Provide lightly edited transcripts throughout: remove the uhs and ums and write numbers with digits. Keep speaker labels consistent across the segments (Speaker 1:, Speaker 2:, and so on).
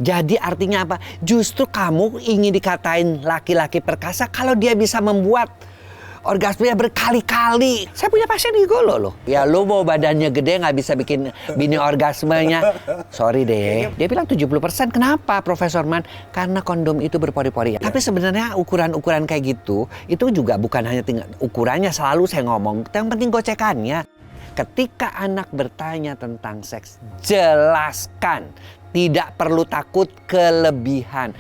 Speaker 1: Jadi artinya apa? Justru kamu ingin dikatain laki-laki perkasa kalau dia bisa membuat orgasmenya berkali-kali. Saya punya pasien gigolo loh. Ya lu mau badannya gede nggak bisa bikin bini orgasmenya. Sorry deh. Dia bilang 70%. Kenapa Profesor Man? Karena kondom itu berpori-pori. Tapi sebenarnya ukuran-ukuran kayak gitu itu juga bukan hanya tinggal ukurannya, selalu saya ngomong. Yang penting gocekannya. Ketika anak bertanya tentang seks, jelaskan. Tidak perlu takut kelebihan.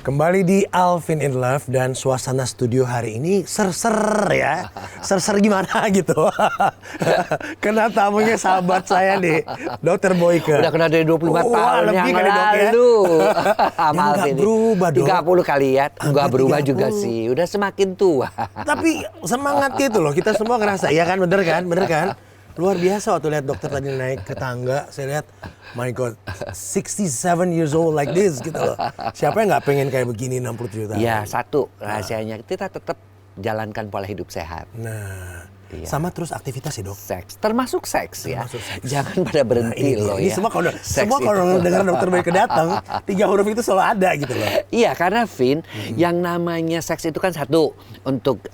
Speaker 2: Kembali di Alvin in Love dan suasana studio hari ini ser-ser ya. Ser-ser gimana gitu. Karena tamunya sahabat saya nih, Dr. Boyke.
Speaker 1: Udah kenal dari 25 tahun yang lalu. Sama Alvin.
Speaker 2: Nggak berubah dong.
Speaker 1: 30 kali ya. Nggak berubah
Speaker 2: 30.
Speaker 1: juga sih. Udah semakin tua.
Speaker 2: Tapi semangatnya itu loh, kita semua ngerasa. Iya kan, bener kan? Bener kan? Luar biasa waktu lihat dokter tadi naik ke tangga, saya lihat, my God, 67 years old like this gitu loh. Siapa yang nggak pengen kayak begini 67 tahun?
Speaker 1: Ya, satu rahasianya kita tetap jalankan pola hidup sehat.
Speaker 2: Nah,
Speaker 1: iya.
Speaker 2: Sama terus aktivitas ya dok?
Speaker 1: Seks, termasuk seks ya.
Speaker 2: Termasuk seks.
Speaker 1: Jangan pada berhenti loh
Speaker 2: ini
Speaker 1: ya.
Speaker 2: Semua kalau dengar dokter Boyke datang, 3 huruf itu selalu ada gitu loh.
Speaker 1: Iya, karena Vin, yang namanya seks itu kan satu untuk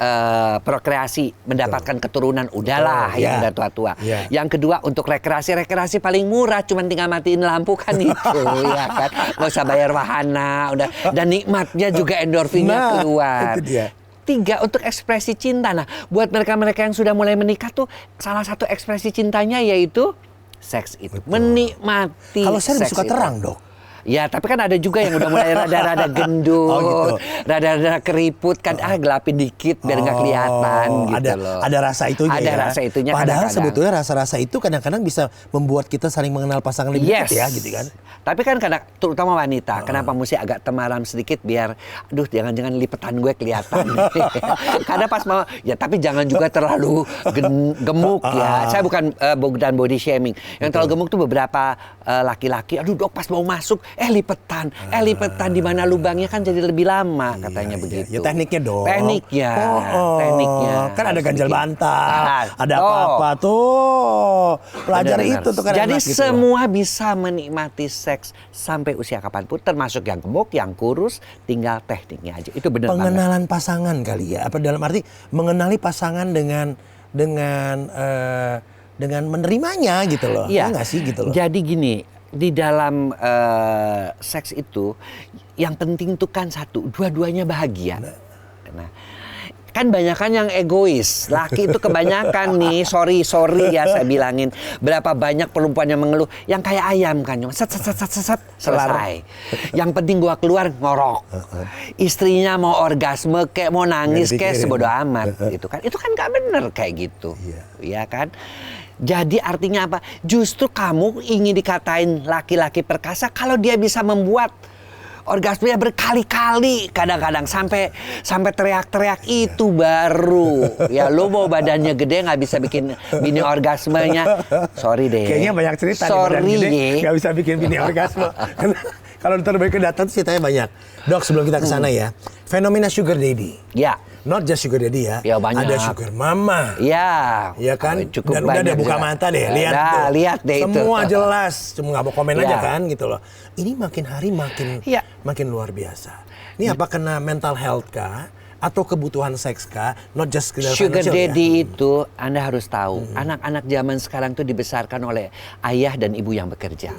Speaker 1: prokreasi, mendapatkan keturunan, udahlah yang udah tua-tua.
Speaker 2: Yeah.
Speaker 1: Yang kedua untuk rekreasi paling murah, cuman tinggal matiin lampu kan itu, ya kan. Nggak usah bayar wahana, udah. Dan nikmatnya juga endorfinnya keluar.
Speaker 2: Itu dia.
Speaker 1: 3 untuk ekspresi cinta. Nah, buat mereka-mereka yang sudah mulai menikah tuh salah satu ekspresi cintanya yaitu seks itu.
Speaker 2: Betul.
Speaker 1: Menikmati.
Speaker 2: Kalau saya lebih
Speaker 1: seks
Speaker 2: suka
Speaker 1: itu.
Speaker 2: terang dok.
Speaker 1: Ya, tapi kan ada juga yang udah mulai rada-rada gendut,
Speaker 2: Oh, gitu.
Speaker 1: rada-rada keriput kan, gelapin dikit biar nggak kelihatan gitu loh.
Speaker 2: Ada rasa itunya
Speaker 1: ada
Speaker 2: ya.
Speaker 1: rasa itunya
Speaker 2: Padahal
Speaker 1: kadang-kadang.
Speaker 2: sebetulnya rasa-rasa itu kadang-kadang bisa membuat kita saling mengenal pasangan lebih dekat ya gitu kan.
Speaker 1: Tapi kan kadang terutama wanita, kenapa mesti agak temaram sedikit biar aduh jangan-jangan lipetan gue kelihatan. Karena pas mau ya tapi jangan juga terlalu gemuk ya. Saya bukan dan body shaming. Yang terlalu gemuk tuh beberapa laki-laki, aduh dok pas mau masuk lipetan di mana lubangnya kan jadi lebih lama katanya begitu.
Speaker 2: Ya tekniknya dong.
Speaker 1: Tekniknya. Tekniknya.
Speaker 2: Kan ada ganjal bantal, ada
Speaker 1: Oh.
Speaker 2: apa-apa tuh. Pelajari
Speaker 1: Benar-benar.
Speaker 2: itu tuh kan
Speaker 1: Jadi
Speaker 2: enak gitu.
Speaker 1: semua bisa menikmati seks sampai usia kapanpun, termasuk yang gemuk, yang kurus, tinggal tekniknya aja. Itu benar banget.
Speaker 2: Pengenalan pasangan kali ya. Apa dalam arti mengenali pasangan dengan menerimanya gitu loh.
Speaker 1: Iya.
Speaker 2: Nggak sih gitu loh.
Speaker 1: Jadi gini, di dalam seks itu yang penting tuh kan satu, dua-duanya bahagia. Nah, kan banyakan yang egois. Laki itu kebanyakan nih, sorry ya saya bilangin. Berapa banyak perempuan yang mengeluh, yang kayak ayam kan, set, selesai. Yang penting gua keluar ngorok. Istrinya mau orgasme kayak mau nangis kayak sebodoh amat gitu kan. Itu kan nggak bener kayak gitu. Iya kan? Jadi artinya apa? Justru kamu ingin dikatain laki-laki perkasa kalau dia bisa membuat orgasmenya berkali-kali, kadang-kadang sampai teriak-teriak itu baru. Ya lu mau badannya gede nggak bisa bikin bini orgasmenya. Sorry deh.
Speaker 2: Kayaknya banyak cerita nih badan gede nggak bisa bikin bini orgasme. Kalau Dr. Boyke datang ceritanya banyak. Dok, sebelum kita ke sana ya, fenomena sugar daddy.
Speaker 1: Ya.
Speaker 2: Not just sugar daddy ya.
Speaker 1: Ya banyak.
Speaker 2: Ada sugar mama.
Speaker 1: Ya.
Speaker 2: Ya kan?
Speaker 1: Cukup
Speaker 2: Dan udah
Speaker 1: banyak
Speaker 2: deh buka
Speaker 1: juga.
Speaker 2: mata deh, lihat
Speaker 1: Nah,
Speaker 2: tuh.
Speaker 1: lihat deh itu.
Speaker 2: Semua jelas, cuma nggak mau komen
Speaker 1: Ya.
Speaker 2: aja kan gitu loh. Ini makin hari makin luar biasa. Ini apa kena mental health kah? Atau kebutuhan seks kah? Not just sekedar
Speaker 1: Sugar
Speaker 2: financial
Speaker 1: daddy
Speaker 2: ya?
Speaker 1: itu Anda harus tahu, anak-anak zaman sekarang itu dibesarkan oleh ayah dan ibu yang bekerja.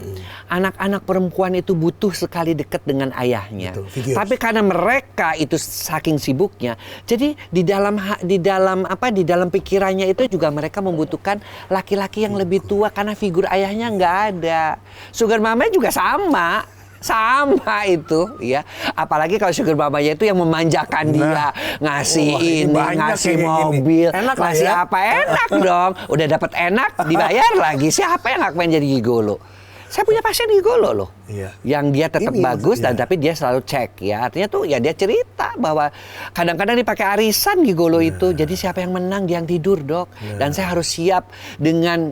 Speaker 1: Anak-anak perempuan itu butuh sekali dekat dengan ayahnya.
Speaker 2: Betul, figures.
Speaker 1: Tapi karena mereka itu saking sibuknya, jadi di dalam pikirannya itu juga mereka membutuhkan laki-laki yang lebih tua karena figur ayahnya nggak ada. Sugar mama juga sama itu ya, apalagi kalau sugar mamanya itu yang memanjakan dia, ngasih ini, ngasih mobil, ngasih
Speaker 2: ya?
Speaker 1: apa, enak dong. Udah dapat enak dibayar lagi, siapa yang nggak pengen jadi gigolo? Saya punya pasien gigolo loh, yang dia tetap bagus dan tapi dia selalu cek ya, artinya tuh ya dia cerita bahwa kadang-kadang dipakai arisan gigolo itu, jadi siapa yang menang dia yang tidur dok, dan saya harus siap dengan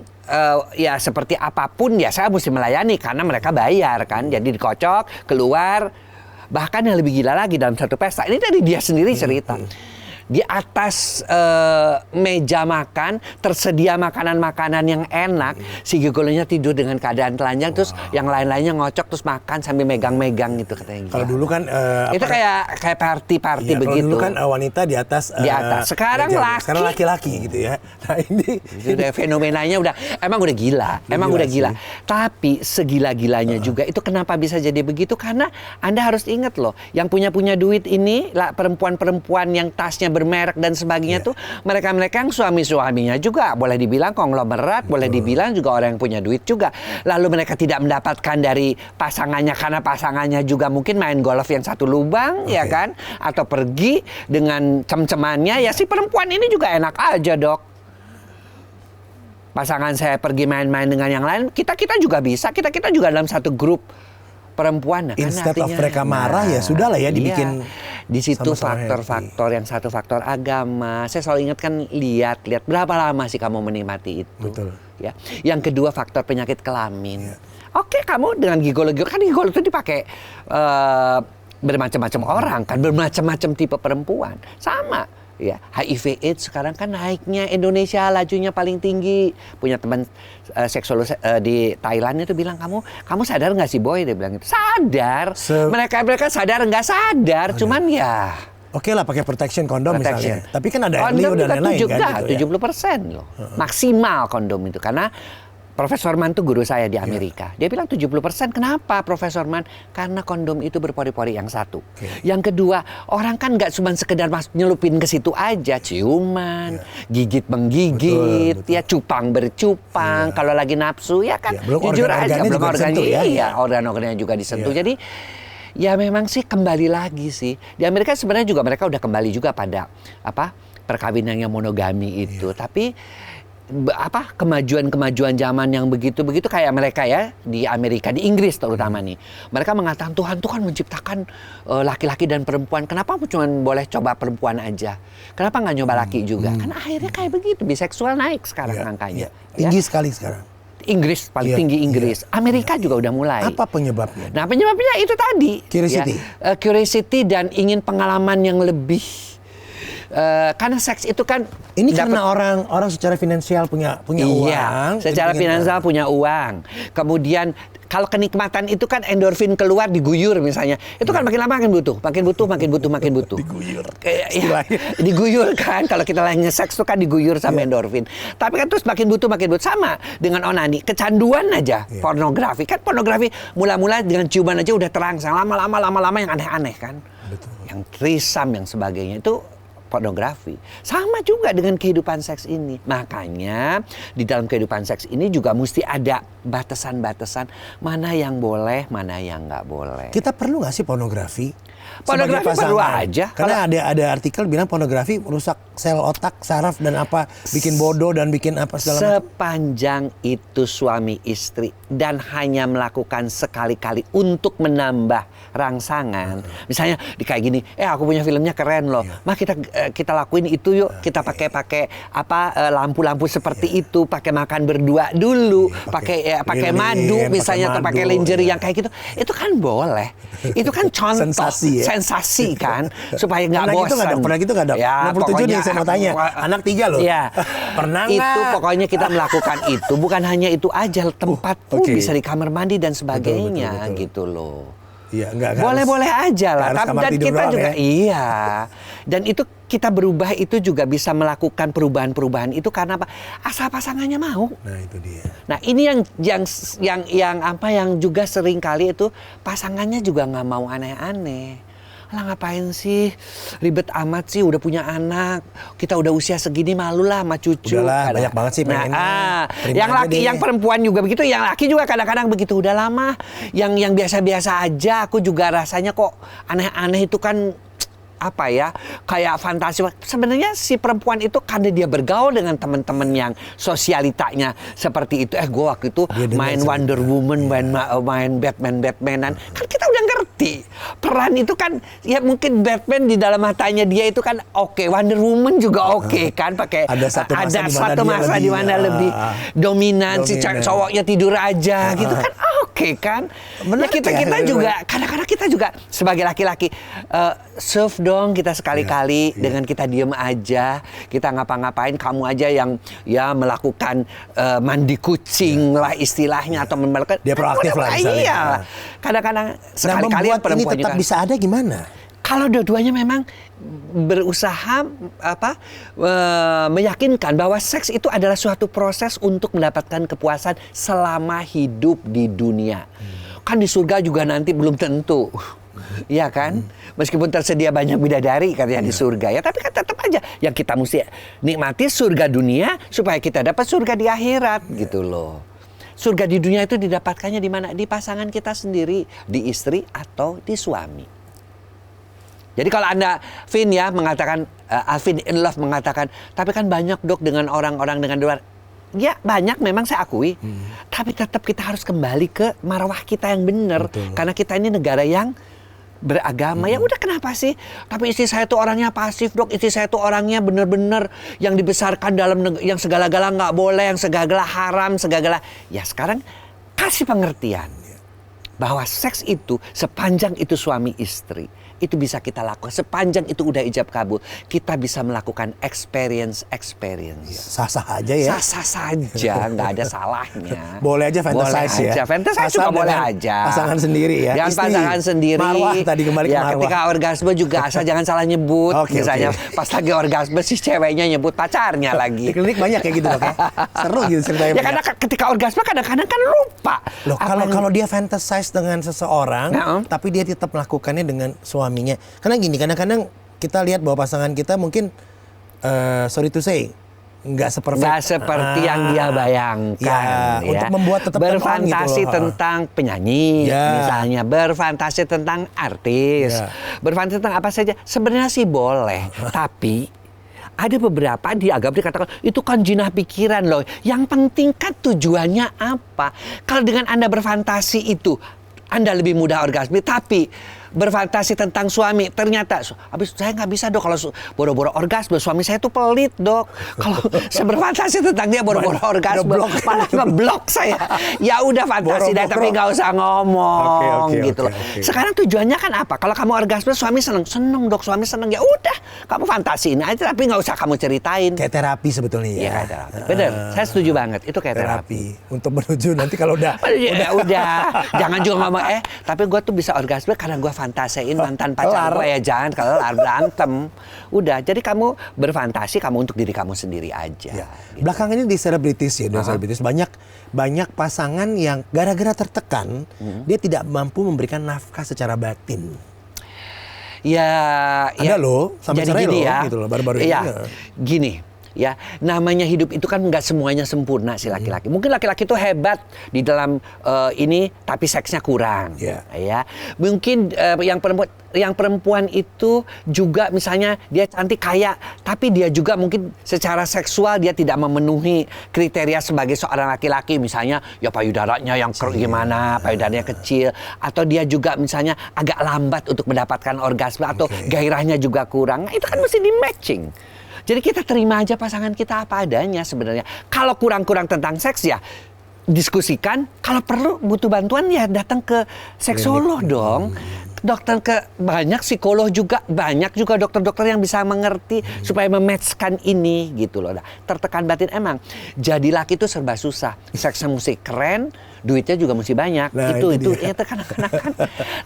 Speaker 1: ya seperti apapun ya saya mesti melayani karena mereka bayar kan, jadi dikocok keluar Bahkan yang lebih gila lagi dalam satu pesta, ini tadi dia sendiri cerita. Di atas meja makan tersedia makanan-makanan yang enak, si gigolonya tidur dengan keadaan telanjang, terus yang lain-lainnya ngocok terus makan sambil megang-megang gitu katanya.
Speaker 2: Kalau dulu kan
Speaker 1: itu kayak party
Speaker 2: kalau
Speaker 1: begitu.
Speaker 2: dulu kan wanita di atas
Speaker 1: Sekarang
Speaker 2: meja.
Speaker 1: laki.
Speaker 2: Sekarang laki-laki gitu ya. Nah ini
Speaker 1: udah fenomenanya emang udah gila. Tapi segila-gilanya juga itu kenapa bisa jadi begitu? Karena Anda harus ingat loh, yang punya duit ini lah, perempuan-perempuan yang tasnya bermerek dan sebagainya tuh mereka-mereka yang suami-suaminya juga boleh dibilang konglomerat, boleh dibilang juga orang yang punya duit juga. Lalu mereka tidak mendapatkan dari pasangannya karena pasangannya juga mungkin main golf yang satu lubang, ya kan? Atau pergi dengan cem-cemannya, ya si perempuan ini juga enak aja, Dok. Pasangan saya pergi main-main dengan yang lain, kita juga bisa, kita juga dalam satu grup perempuan. Nah,
Speaker 2: instead of mereka marah ya sudah lah ya dibikin.
Speaker 1: Di situ faktor-faktor yang satu faktor agama. Saya selalu ingatkan, lihat berapa lama sih kamu menikmati itu.
Speaker 2: Betul.
Speaker 1: Ya. Yang kedua faktor penyakit kelamin. Oke, kamu dengan gigolo kan gigolo itu dipakai bermacam-macam orang kan, bermacam-macam tipe perempuan. Sama. Ya, HIV/AIDS sekarang kan naiknya, Indonesia lajunya paling tinggi. Punya teman seksolog di Thailand itu bilang, kamu sadar nggak sih Boy? Dia bilang itu sadar. Mereka sadar nggak sadar, cuman ya.
Speaker 2: Oke lah pakai protection kondom misalnya. Tapi kan ada LIO dan lain-lain kan.
Speaker 1: 70% loh. Maksimal kondom itu, karena Profesor Mann tuh guru saya di Amerika. Dia bilang 70%. Kenapa Profesor Mann? Karena kondom itu berpori-pori yang satu. Yang kedua, orang kan nggak cuma sekedar nyelupin ke situ aja, ciuman, gigit menggigit, betul. Ya cupang bercupang. Kalau lagi nafsu ya kan, jujur aja belum organnya, organ-organnya juga disentuh. Jadi ya memang sih kembali lagi sih. Di Amerika sebenarnya juga mereka udah kembali juga pada perkawinan yang monogami itu. Tapi kemajuan zaman yang begitu kayak mereka ya di Amerika, di Inggris terutama nih, mereka mengatakan Tuhan menciptakan laki-laki dan perempuan, kenapa cuma boleh coba perempuan aja, kenapa nggak nyoba laki juga? Kan akhirnya kayak begitu, biseksual naik sekarang angkanya
Speaker 2: tinggi sekali sekarang.
Speaker 1: Inggris paling tinggi Inggris, Amerika juga udah mulai.
Speaker 2: Apa penyebabnya?
Speaker 1: Nah penyebabnya itu tadi curiosity dan ingin pengalaman yang lebih. Karena seks itu kan
Speaker 2: ini karena orang secara finansial punya uang.
Speaker 1: Secara finansial punya uang. Kemudian kalau kenikmatan itu kan endorfin keluar, diguyur misalnya. Itu kan makin lama makin butuh. Diguyur. Diguyur kan, kalau kita lagi seks itu kan diguyur sama endorfin. Tapi kan terus makin butuh. Sama dengan onani, kecanduan aja. Pornografi mula-mula dengan ciuman aja udah terangsang. Lama-lama yang aneh-aneh kan.
Speaker 2: Betul.
Speaker 1: Yang threesome yang sebagainya itu pornografi. Sama juga dengan kehidupan seks ini. Makanya di dalam kehidupan seks ini juga mesti ada batasan-batasan mana yang boleh, mana yang nggak boleh.
Speaker 2: Kita perlu nggak sih pornografi?
Speaker 1: Pornografi perlu aja.
Speaker 2: Karena ada artikel bilang pornografi merusak sel otak, saraf dan bikin bodoh dan bikin apa segala macam.
Speaker 1: Sepanjang itu suami istri dan hanya melakukan sekali-kali untuk menambah rangsangan. Misalnya kayak gini, aku punya filmnya keren loh. Mah kita lakuin itu yuk. Kita pakai lampu-lampu seperti itu, pakai makan berdua dulu, pakai madu misalnya, atau pakai lingerie yang kayak gitu. Itu kan boleh. Itu kan contoh sensasi kan, supaya nggak bosan.
Speaker 2: Pernah gitu nggak, Dok? Ya, 67 nih saya mau tanya. Anak 3 loh.
Speaker 1: Ya. Pernah nggak? Itu pokoknya kita melakukan itu. Bukan hanya itu aja, tempat pun bisa di kamar mandi dan sebagainya, betul. Gitu loh.
Speaker 2: Iya,
Speaker 1: boleh-boleh aja lah. Dan kita juga Dan itu kita berubah itu juga bisa melakukan perubahan-perubahan itu karena apa? Asal pasangannya mau.
Speaker 2: Nah, itu dia.
Speaker 1: Nah, ini yang juga sering kali itu pasangannya juga nggak mau aneh-aneh. Lah ngapain sih ribet amat sih, udah punya anak, kita udah usia segini, malu lah sama cucu.
Speaker 2: Udahlah, banyak banget sih pengennya.
Speaker 1: Yang laki, yang perempuan juga begitu, yang laki juga kadang-kadang begitu. Udah lama, yang biasa-biasa aja, aku juga rasanya kok aneh-aneh itu kan kayak fantasi. Sebenarnya si perempuan itu karena dia bergaul dengan teman-teman yang sosialitanya seperti itu. Gue waktu itu main Wonder Woman, main Batman-Batanan. Kan kita udah ngerti peran itu kan, ya mungkin Batman di dalam matanya dia itu kan oke. Wonder Woman juga oke kan, pakai ada satu masa di mana lebih dominan, si cowoknya tidur aja gitu kan. oke kan?
Speaker 2: Bener
Speaker 1: Ya kita juga kadang-kadang kita juga sebagai laki-laki serve dong kita sekali-kali dengan kita diem aja, kita ngapa-ngapain, kamu aja yang ya melakukan mandi kucing lah istilahnya atau melakukan
Speaker 2: Dia proaktif lah misalnya.
Speaker 1: Iya. Kadang-kadang sekali-kali
Speaker 2: membuat ini
Speaker 1: perempuan
Speaker 2: tetap
Speaker 1: juga.
Speaker 2: bisa ada gimana?
Speaker 1: Kalau dua-duanya memang berusaha meyakinkan bahwa seks itu adalah suatu proses untuk mendapatkan kepuasan selama hidup di dunia. Kan di surga juga nanti belum tentu. Iya kan? Meskipun tersedia banyak bidadari katanya di surga ya, tapi kan tetap aja yang kita mesti nikmati surga dunia supaya kita dapat surga di akhirat gitu loh. Surga di dunia itu didapatkannya di mana? Di pasangan kita sendiri, di istri atau di suami. Jadi kalau Anda, Vin ya, mengatakan, Alvin in love mengatakan, tapi kan banyak dok dengan orang-orang dengan luar. Ya banyak memang saya akui. Tapi tetap kita harus kembali ke marwah kita yang benar. Karena kita ini negara yang beragama. Ya udah kenapa sih? Tapi istri saya tuh orangnya pasif dok. Istri saya tuh orangnya benar-benar yang dibesarkan dalam yang segala-gala nggak boleh, yang segala-gala haram, segala-gala. Ya sekarang kasih pengertian bahwa seks itu sepanjang itu suami istri itu bisa kita lakukan, sepanjang itu udah ijab kabul kita bisa melakukan experience.
Speaker 2: Sah-sah aja ya.
Speaker 1: Sah-sah saja, nggak ada salahnya.
Speaker 2: Boleh aja fantasize ya.
Speaker 1: Fantasize juga boleh aja.
Speaker 2: Pasangan sendiri ya.
Speaker 1: Jangan
Speaker 2: Istri,
Speaker 1: pasangan sendiri.
Speaker 2: Marwah tadi kembali ke marwah.
Speaker 1: Ketika orgasme juga asal jangan salah nyebut. Misalnya pas lagi orgasme si ceweknya nyebut pacarnya lagi.
Speaker 2: Di klinik banyak kayak gitu dok ya. Seru gitu ceritanya.
Speaker 1: Ya karena ketika orgasme kadang-kadang kan lupa.
Speaker 2: Loh kalau dia fantasize dengan seseorang, tapi dia tetap melakukannya dengan suaminya. Karena gini, kadang-kadang kita lihat bahwa pasangan kita mungkin sorry to say nggak
Speaker 1: seperti yang dia bayangkan.
Speaker 2: Untuk membuat tetap
Speaker 1: berfantasi
Speaker 2: gitu
Speaker 1: tentang penyanyi, misalnya berfantasi tentang artis, berfantasi tentang apa saja. Sebenarnya sih boleh, tapi ada beberapa di agama dikatakan itu kan jinah pikiran loh. Yang penting kan tujuannya apa? Kalau dengan Anda berfantasi itu Anda lebih mudah orgasme, tapi berfantasi tentang suami ternyata habis saya nggak bisa dok kalau boro-boro orgasme, suami saya tuh pelit dok. Kalau saya berfantasi tentang dia boro-boro orgasme malah ngeblok saya. Ya udah fantasi deh tapi nggak usah ngomong gitu loh. Sekarang tujuannya kan apa? Kalau kamu orgasme suami seneng dok, suami seneng, ya udah kamu fantasiin aja tapi nggak usah kamu ceritain.
Speaker 2: Kayak terapi sebetulnya ya.
Speaker 1: Iya kayak terapi. Bener, saya setuju banget itu kayak terapi.
Speaker 2: Untuk menuju nanti kalau udah
Speaker 1: jangan juga ngomong tapi gue tuh bisa orgasme karena gue fantasiin mantan pacar gue, ya jangan kelar berantem. Udah, jadi kamu berfantasi kamu untuk diri kamu sendiri aja.
Speaker 2: Gitu. Belakangan ini di selebritis ya, selebritis banyak pasangan yang gara-gara tertekan dia tidak mampu memberikan nafkah secara batin. Ada loh, sampai cerai loh, gitu loh, baru-baru ini.
Speaker 1: Gini. Ya, namanya hidup itu kan nggak semuanya sempurna si laki-laki. Mungkin laki-laki itu hebat di dalam ini, tapi seksnya kurang. Ya, mungkin yang perempuan itu juga misalnya dia cantik kaya, tapi dia juga mungkin secara seksual dia tidak memenuhi kriteria sebagai seorang laki-laki. Misalnya ya payudaranya yang gimana, payudaranya kecil, atau dia juga misalnya agak lambat untuk mendapatkan orgasme atau gairahnya juga kurang. Nah, itu kan mesti di matching. Jadi kita terima aja pasangan kita apa adanya sebenarnya. Kalau kurang-kurang tentang seks ya diskusikan. Kalau perlu butuh bantuan ya datang ke seksolog dong. Banyak psikolog juga, banyak juga dokter-dokter yang bisa mengerti supaya mematchkan ini gitu loh. Nah, tertekan batin emang. Jadi laki itu serba susah. Seksnya mesti keren, duitnya juga mesti banyak.
Speaker 2: Nah,
Speaker 1: itu ya kan.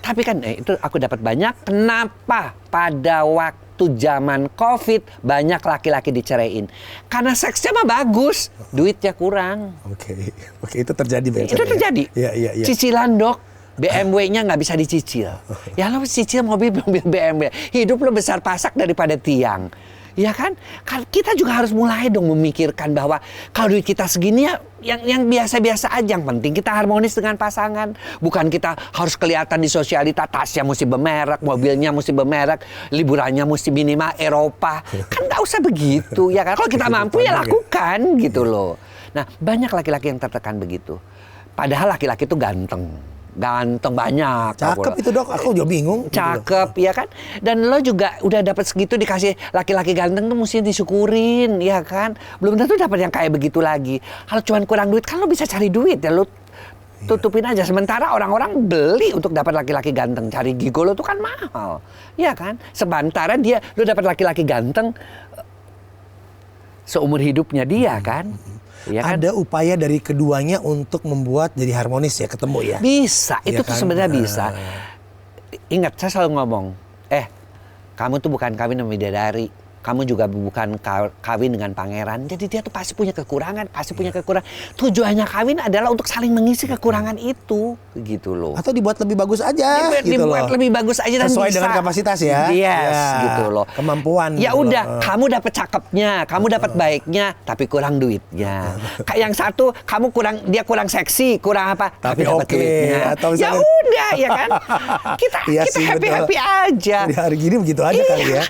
Speaker 1: Tapi kan itu aku dapat banyak. Kenapa pada waktu zaman COVID banyak laki-laki diceraiin? Karena seksnya mah bagus, duitnya kurang.
Speaker 2: Oke, itu terjadi.
Speaker 1: Itu terjadi.
Speaker 2: Iya.
Speaker 1: Cicilan dok. BMW-nya nggak bisa dicicil. Ya lo cicil mobil BMW. Hidup lo besar pasak daripada tiang. Ya kan? Kita juga harus mulai dong memikirkan bahwa kalau duit kita segini ya yang biasa-biasa aja. Yang penting kita harmonis dengan pasangan. Bukan kita harus kelihatan di sosialita, tasnya mesti bermerek, mobilnya mesti bermerek, liburannya mesti minimal Eropa. Kan nggak usah begitu ya kan? Kalau kita mampu ya lakukan gitu loh. Nah banyak laki-laki yang tertekan begitu. Padahal laki-laki itu ganteng banyak.
Speaker 2: Cakep itu dok, aku juga bingung.
Speaker 1: Cakep ya kan. Dan lo juga udah dapat segitu dikasih laki-laki ganteng tuh mesti disyukurin ya kan. Belum tentu dapat yang kayak begitu lagi. Kalau cuma kurang duit kan lo bisa cari duit ya lo tutupin aja. Sementara orang-orang beli untuk dapat laki-laki ganteng. Cari gigolo tuh kan mahal. Iya kan? Sementara lu dapat laki-laki ganteng seumur hidupnya dia kan. Ya kan?
Speaker 2: Ada upaya dari keduanya untuk membuat jadi harmonis ya, ketemu ya.
Speaker 1: Bisa, itu
Speaker 2: Ya
Speaker 1: tuh
Speaker 2: kan?
Speaker 1: sebenarnya bisa. Ingat, saya selalu ngomong, kamu tuh bukan kawin sama bidadari. Kamu juga bukan kawin dengan pangeran. Jadi dia tuh pasti punya kekurangan, Tujuannya kawin adalah untuk saling mengisi kekurangan itu, gitu loh.
Speaker 2: Atau dibuat lebih bagus aja,
Speaker 1: Dibuat lebih bagus aja dan
Speaker 2: sesuai
Speaker 1: bisa.
Speaker 2: dengan kapasitas ya.
Speaker 1: Yes,
Speaker 2: Ya,
Speaker 1: gitu loh.
Speaker 2: Kemampuan.
Speaker 1: Ya
Speaker 2: gitu
Speaker 1: udah,
Speaker 2: loh.
Speaker 1: kamu dapat cakepnya, kamu dapat baiknya, tapi kurang duitnya. Kayak yang satu, dia kurang seksi, kurang apa,
Speaker 2: Tapi
Speaker 1: dapat
Speaker 2: oke.
Speaker 1: duitnya.
Speaker 2: Atau
Speaker 1: Ya
Speaker 2: misalnya-
Speaker 1: udah, ya kan. Kita
Speaker 2: Iya sih,
Speaker 1: happy aja.
Speaker 2: Di hari gini begitu aja kali ya.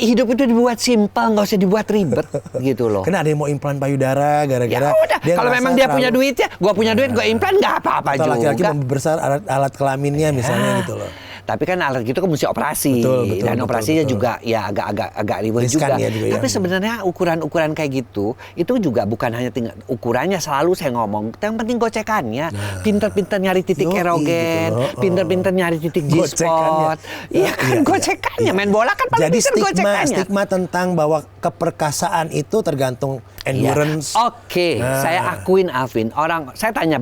Speaker 1: Hidup itu dibuat simpel, nggak usah dibuat ribet, gitu loh.
Speaker 2: Karena ada yang mau implan payudara
Speaker 1: Ya
Speaker 2: gara-gara
Speaker 1: udah, kalau
Speaker 2: ngerasa
Speaker 1: memang dia punya
Speaker 2: terlalu-
Speaker 1: duitnya, gua punya duit, gua implan nggak apa-apa
Speaker 2: atau
Speaker 1: juga.
Speaker 2: laki-laki membesar alat kelaminnya misalnya gitu loh.
Speaker 1: Tapi kan alat gitu kan mesti operasi.
Speaker 2: Betul,
Speaker 1: Dan operasinya
Speaker 2: betul.
Speaker 1: juga ya agak ribet
Speaker 2: Riskan
Speaker 1: juga.
Speaker 2: ya juga ya.
Speaker 1: Tapi sebenarnya ukuran-ukuran kayak gitu itu juga bukan hanya tinggal ukurannya, selalu saya ngomong. Yang penting gocekannya. Pinter-pinter nyari titik
Speaker 2: Yoi,
Speaker 1: erogen,
Speaker 2: gitu loh.
Speaker 1: pinter-pinter nyari titik
Speaker 2: Gocekannya.
Speaker 1: G-spot. Iya kan,
Speaker 2: Iya,
Speaker 1: gocekannya.
Speaker 2: iya.
Speaker 1: Main bola kan paling
Speaker 2: Jadi
Speaker 1: pinter gocekannya.
Speaker 2: stigma tentang bahwa keperkasaan itu tergantung endurance.
Speaker 1: Ya. Oke,
Speaker 2: Nah.
Speaker 1: saya akuin Alvin. Saya tanya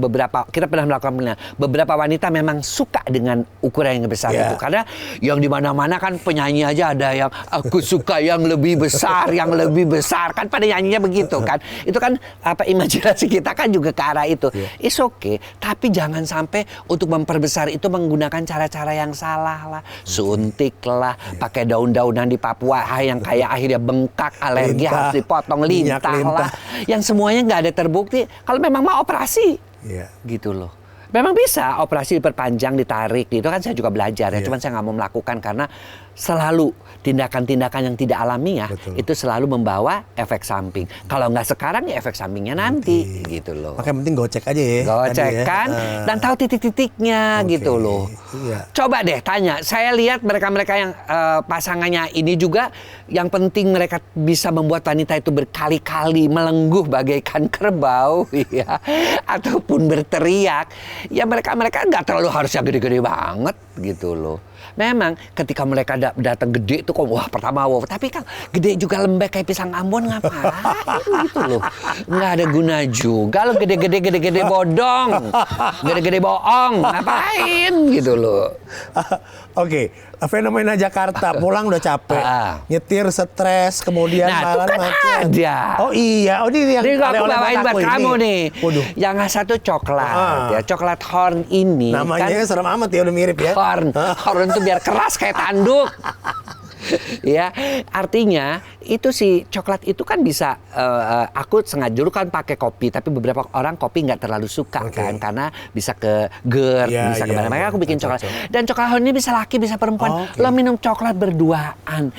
Speaker 1: kita pernah melakukan penelitian. Beberapa wanita memang suka dengan ukuran yang besar
Speaker 2: Ya.
Speaker 1: itu. Karena yang di mana-mana kan penyanyi aja ada yang aku suka yang lebih besar, yang lebih besar. Kan pada nyanyinya begitu kan. Itu kan imajinasi kita kan juga ke arah itu. It's okay, tapi jangan sampai untuk memperbesar itu menggunakan cara-cara yang salah lah. Suntik lah, pakai daun-daunan di Papua yang kayak akhirnya bengkak, alergi
Speaker 2: Lintah,
Speaker 1: harus dipotong,
Speaker 2: minyak
Speaker 1: lintah
Speaker 2: lintah.
Speaker 1: lah. Yang semuanya nggak ada terbukti. Kalau memang mau operasi,
Speaker 2: Iya.
Speaker 1: gitu loh. Memang bisa operasi diperpanjang, ditarik, itu kan saya juga belajar ya.
Speaker 2: Iya.
Speaker 1: Cuman saya nggak mau melakukan karena selalu tindakan-tindakan yang tidak alamiah
Speaker 2: Betul.
Speaker 1: itu selalu membawa efek samping. Kalau nggak sekarang ya efek sampingnya nanti, gitu loh.
Speaker 2: Makanya penting gocek aja ya.
Speaker 1: Gocekan
Speaker 2: tadi ya.
Speaker 1: dan tahu titik-titiknya
Speaker 2: Oke,
Speaker 1: gitu loh.
Speaker 2: iya.
Speaker 1: Coba deh tanya, saya lihat mereka-mereka yang pasangannya ini juga yang penting mereka bisa membuat wanita itu berkali-kali melengguh bagaikan kerbau ya, ataupun berteriak. Ya mereka nggak terlalu harusnya gede-gede banget gitu loh. Memang ketika mereka datang gede itu kok wah pertama wow, tapi kan gede juga lembek kayak pisang Ambon ngapain gitu loh. Nggak ada guna juga lo gede-gede bodong. Gede-gede bohong, ngapain gitu loh.
Speaker 2: Oke, fenomena Jakarta, pulang udah capek, nyetir stres, kemudian
Speaker 1: Nah, itu
Speaker 2: malam
Speaker 1: kan
Speaker 2: macet.
Speaker 1: ada.
Speaker 2: Oh iya, oh ini yang
Speaker 1: Ini aku
Speaker 2: oleh-oleh
Speaker 1: bawain buat
Speaker 2: aku
Speaker 1: kamu
Speaker 2: ini.
Speaker 1: nih.
Speaker 2: Waduh,
Speaker 1: Yang satu coklat ya, coklat horn ini
Speaker 2: namanya
Speaker 1: kan
Speaker 2: serem amat ya, udah mirip ya.
Speaker 1: horn itu biar keras kayak tanduk. Ya, artinya itu si coklat itu kan bisa aku sengaja dulu kan pakai kopi, tapi beberapa orang kopi nggak terlalu suka kan karena bisa ke GERD,
Speaker 2: Iya,
Speaker 1: bisa
Speaker 2: iya,
Speaker 1: kemana. Makanya
Speaker 2: iya,
Speaker 1: aku bikin coklat.
Speaker 2: cocok.
Speaker 1: Dan coklat horn ini bisa laki, bisa perempuan.
Speaker 2: Oke.
Speaker 1: Lo minum coklat berduaan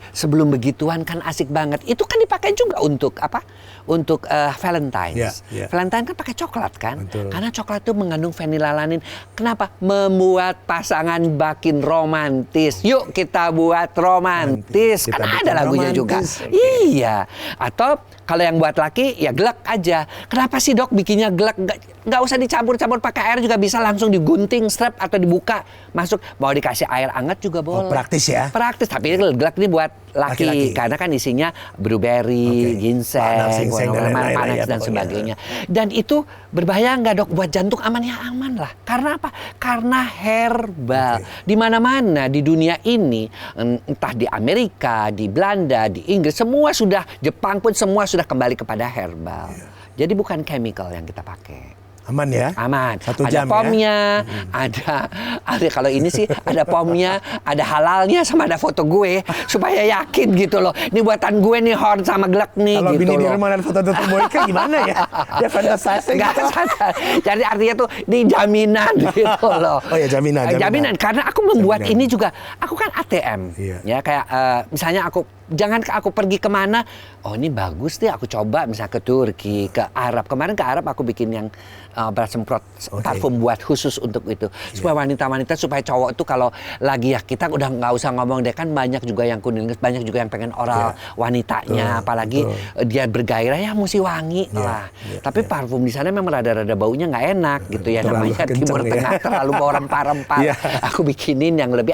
Speaker 1: sebelum begituan kan asik banget. Itu kan dipakai juga untuk apa? Untuk Valentine's.
Speaker 2: Iya, iya.
Speaker 1: Valentine kan pakai coklat kan?
Speaker 2: Betul.
Speaker 1: Karena coklat itu mengandung fenilalanin. Kenapa? Membuat pasangan makin romantis. Yuk kita buat romantis.
Speaker 2: Kita
Speaker 1: Kan
Speaker 2: bikin
Speaker 1: ada lagunya
Speaker 2: romantis.
Speaker 1: juga.
Speaker 2: Oke.
Speaker 1: Iya. Atau kalau yang buat laki ya glek aja. Kenapa sih dok bikinnya glek? Nggak usah dicampur-campur pakai air juga bisa, langsung digunting strap atau dibuka masuk. Mau dikasih air hangat juga boleh.
Speaker 2: praktis ya?
Speaker 1: Praktis. Tapi glek ini buat laki.
Speaker 2: Laki-laki.
Speaker 1: Karena kan isinya blueberry,
Speaker 2: Oke.
Speaker 1: ginseng,
Speaker 2: Panas, ginseng, dan lain-lain
Speaker 1: panas
Speaker 2: ya
Speaker 1: dan
Speaker 2: pokoknya.
Speaker 1: sebagainya. Dan itu berbahaya nggak dok buat jantung? Aman ya aman lah. Karena apa? Karena herbal. Di mana-mana di dunia ini, entah di Amerika, di Belanda, di Inggris, semua sudah, Jepang pun semua sudah kembali kepada herbal. Jadi bukan chemical yang kita pakai.
Speaker 2: Aman ya?
Speaker 1: Aman.
Speaker 2: 1
Speaker 1: Ada
Speaker 2: jam
Speaker 1: pomnya, ada kalau ini sih ada pomnya, ada halalnya, sama ada foto gue supaya yakin gitu loh. Ini buatan gue nih, horn sama glek nih.
Speaker 2: Kalau
Speaker 1: gitu
Speaker 2: bini di
Speaker 1: loh.
Speaker 2: rumah dan foto tutup Boyke gimana ya? Dia fantasi
Speaker 1: Nggak
Speaker 2: gitu.
Speaker 1: sadar. Jadi artinya tuh di jaminan gitu loh.
Speaker 2: Oh ya, jaminan.
Speaker 1: Jaminan karena aku membuat
Speaker 2: Jaminan.
Speaker 1: ini juga. Aku kan ATM.
Speaker 2: Iya.
Speaker 1: Ya kayak misalnya aku Jangan aku pergi kemana, oh ini bagus deh aku coba misalnya ke Turki, ke Arab. Kemarin ke Arab aku bikin yang bersemprot parfum buat khusus untuk itu. Supaya wanita-wanita, supaya cowok itu kalau lagi ya kita udah nggak usah ngomong deh, kan banyak juga yang kunilingus, banyak juga yang pengen oral wanitanya. Apalagi dia bergairah ya mesti wangi lah. Tapi parfum di sana memang rada-rada baunya nggak enak gitu ya.
Speaker 2: Terlalu
Speaker 1: Namanya
Speaker 2: kenceng
Speaker 1: Timur
Speaker 2: ya.
Speaker 1: Tengah terlalu bau rempah-rempah. Aku bikinin yang lebih